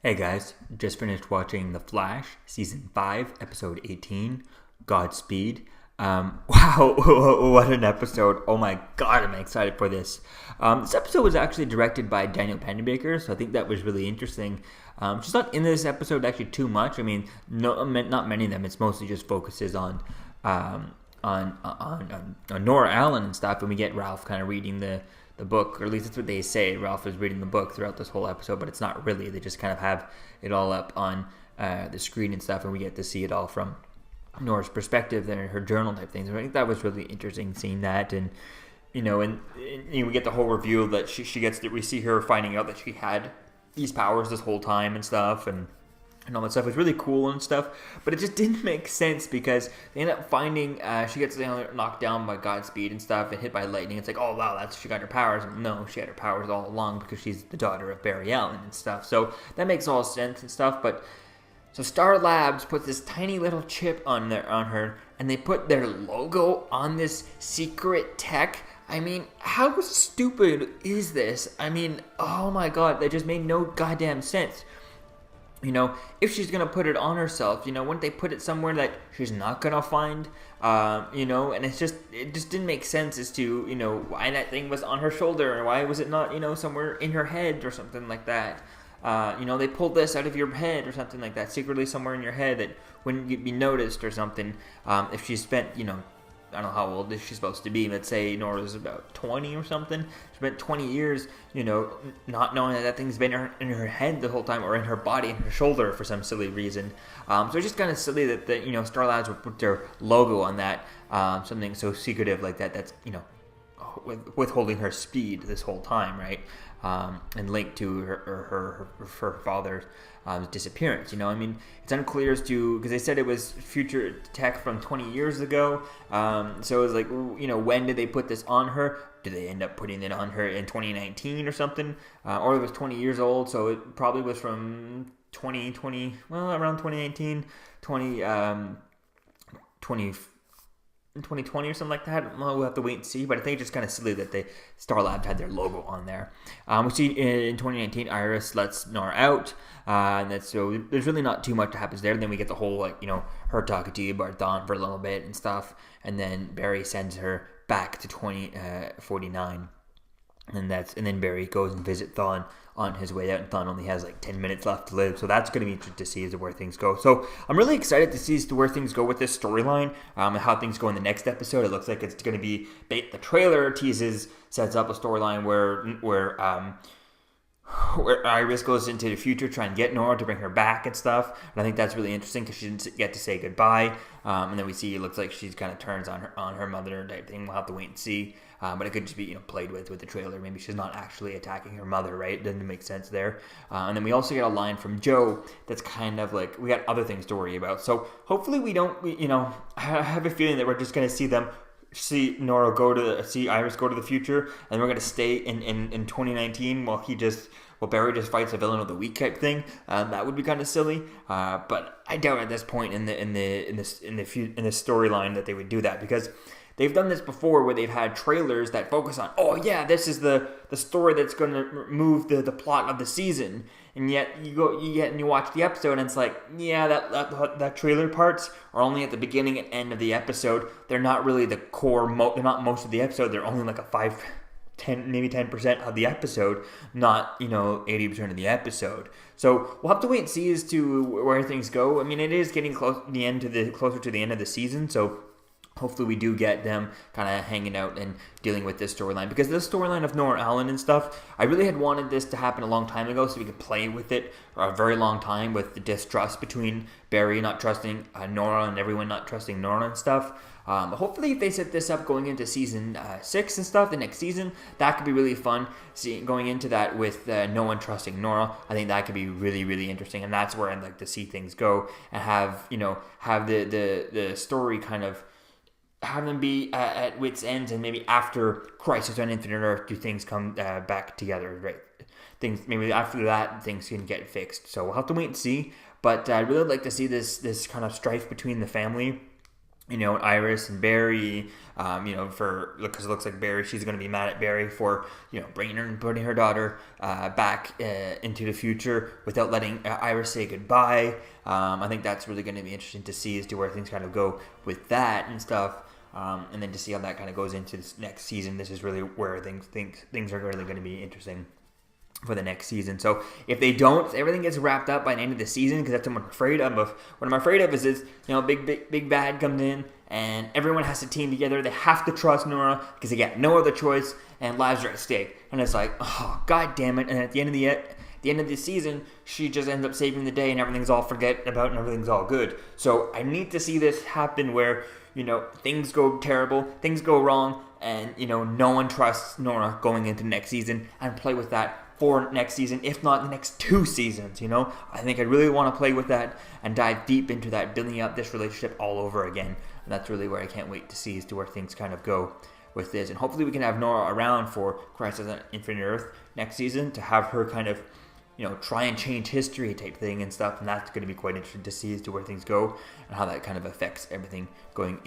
Hey guys, just finished watching The Flash, Season 5, Episode 18, Godspeed. Wow, what an episode. Oh my god, I'm excited for this. This episode was actually directed by Daniel Pennebaker, so I think that was really interesting. She's not in this episode actually too much. I mean, not many of them. It's mostly just focuses on Nora Allen and stuff, and we get Ralph kind of reading the book, or at least that's what they say. Ralph is reading the book throughout this whole episode, but it's not really. They just kind of have it all up on the screen and stuff, and we get to see it all from Nora's perspective and her journal type things. I think that was really interesting seeing that, and we get the whole reveal that she gets that we see her finding out that she had these powers this whole time and stuff, and all that stuff was really cool and stuff, but it just didn't make sense because they end up finding she gets knocked down by Godspeed and stuff and hit by lightning. It's like, oh wow, that's she got her powers. No, she had her powers all along because she's the daughter of Barry Allen and stuff. So that makes all sense and stuff. But so Star Labs puts this tiny little chip on her, and they put their logo on this secret tech. I mean, how stupid is this? I mean, oh my god, that just made no goddamn sense. If she's going to put it on herself, wouldn't they put it somewhere that she's not going to find, and it just didn't make sense as to, why that thing was on her shoulder, or why was it not, somewhere in her head or something like that. They pulled this out of your head or something like that, secretly somewhere in your head that wouldn't be noticed or something, if she spent, I don't know how old is she supposed to be. Let's say Nora's about 20 or something. She spent 20 years, not knowing that thing's been in her head the whole time, or in her body, in her shoulder for some silly reason. So it's just kind of silly that Star Labs would put their logo on that, something so secretive like that. That's withholding her speed this whole time, right? And linked to her father's disappearance. I mean, it's unclear as to, because they said it was future tech from 20 years ago. So it was like, when did they put this on her? Did they end up putting it on her in 2019 or something? Or it was 20 years old, so it probably was from 2020, around 2019, 2020 or something like that. We'll have to wait and see, but I think it's just kind of silly that Star Labs had their logo on there. We see in 2019 Iris lets Nora out, and so there's really not too much that happens there. And then we get the whole her talking to Barthon for a little bit and stuff, and then Barry sends her back to 2049. And then Barry goes and visits Thawne on his way out, and Thawne only has 10 minutes left to live, so that's going to be interesting to see as to where things go. So I'm really excited to see as to where things go with this storyline, and how things go in the next episode. It looks like it's going to be, the trailer sets up a storyline where Iris goes into the future trying to get Nora to bring her back and stuff, and I think that's really interesting because she didn't get to say goodbye, and then we see it looks like she's kind of turns on her mother type thing. We'll have to wait and see, but it could just be played with the trailer. Maybe she's not actually attacking her mother, right? It doesn't make sense there. And then we also get a line from Joe that's kind of like, we got other things to worry about. So hopefully I have a feeling that we're just going to see Iris go to the future, and we're going to stay in 2019 while Barry just fights a villain of the week type thing. That would be kind of silly, but I doubt at this point in the storyline that they would do that, because they've done this before where they've had trailers that focus on, oh yeah, this is the story that's going to move the plot of the season, and yet you watch the episode and it's like, yeah, that trailer parts are only at the beginning and end of the episode. They're not really the core. They're not most of the episode. They're only like a 10, maybe 10% of the episode, not 80% of the episode. So we'll have to wait and see as to where things go. I mean, it is getting closer to the end of the season, so hopefully we do get them kind of hanging out and dealing with this storyline, because this storyline of Nora Allen and stuff, I really had wanted this to happen a long time ago so we could play with it for a very long time, with the distrust between Barry not trusting Nora and everyone not trusting Nora and stuff. Hopefully if they set this up going into season 6 and stuff, the next season, that could be really fun. Going into that with no one trusting Nora, I think that could be really, really interesting, and that's where I'd like to see things go, and have the story kind of have them be at wit's end, and maybe after Crisis on Infinite Earth do things come back together, right? Maybe after that things can get fixed. So we'll have to wait and see. But I'd really like to see this kind of strife between the family Iris and Barry, because it looks like Barry, she's going to be mad at Barry for, putting her daughter back into the future without letting Iris say goodbye. I think that's really going to be interesting to see as to where things kind of go with that and stuff. And then to see how that kind of goes into this next season. This is really where things are really going to be interesting for the next season. So if they don't, everything gets wrapped up by the end of the season, because that's what I'm afraid of. What I'm afraid of is big bad comes in and everyone has to team together. They have to trust Nora because they got no other choice and lives are at stake. And it's like, oh, god damn it. And at the end of the season, she just ends up saving the day and everything's all forget about and everything's all good. So I need to see this happen where, things go terrible, things go wrong, and, no one trusts Nora going into next season, and play with that for next season, if not the next 2 seasons, I think I really want to play with that and dive deep into that, building up this relationship all over again. And that's really where I can't wait to see as to where things kind of go with this. And hopefully we can have Nora around for Crisis on Infinite Earth next season to have her kind of, try and change history type thing and stuff. And that's going to be quite interesting to see as to where things go and how that kind of affects everything going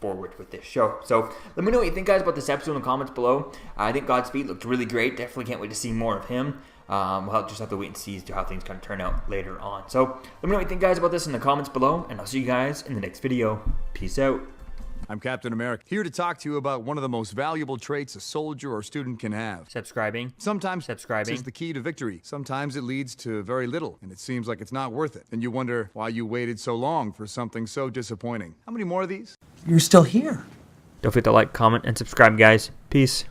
forward with this show. So let me know what you think, guys, about this episode in the comments below. I think Godspeed looked really great. Definitely can't wait to see more of him. We'll just have to wait and see as to how things kind of turn out later on. So let me know what you think, guys, about this in the comments below, and I'll see you guys in the next video. Peace out. I'm Captain America, here to talk to you about one of the most valuable traits a soldier or student can have. Subscribing. Sometimes subscribing is the key to victory. Sometimes it leads to very little, and it seems like it's not worth it. And you wonder why you waited so long for something so disappointing. How many more of these? You're still here. Don't forget to like, comment, and subscribe, guys. Peace.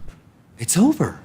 It's over.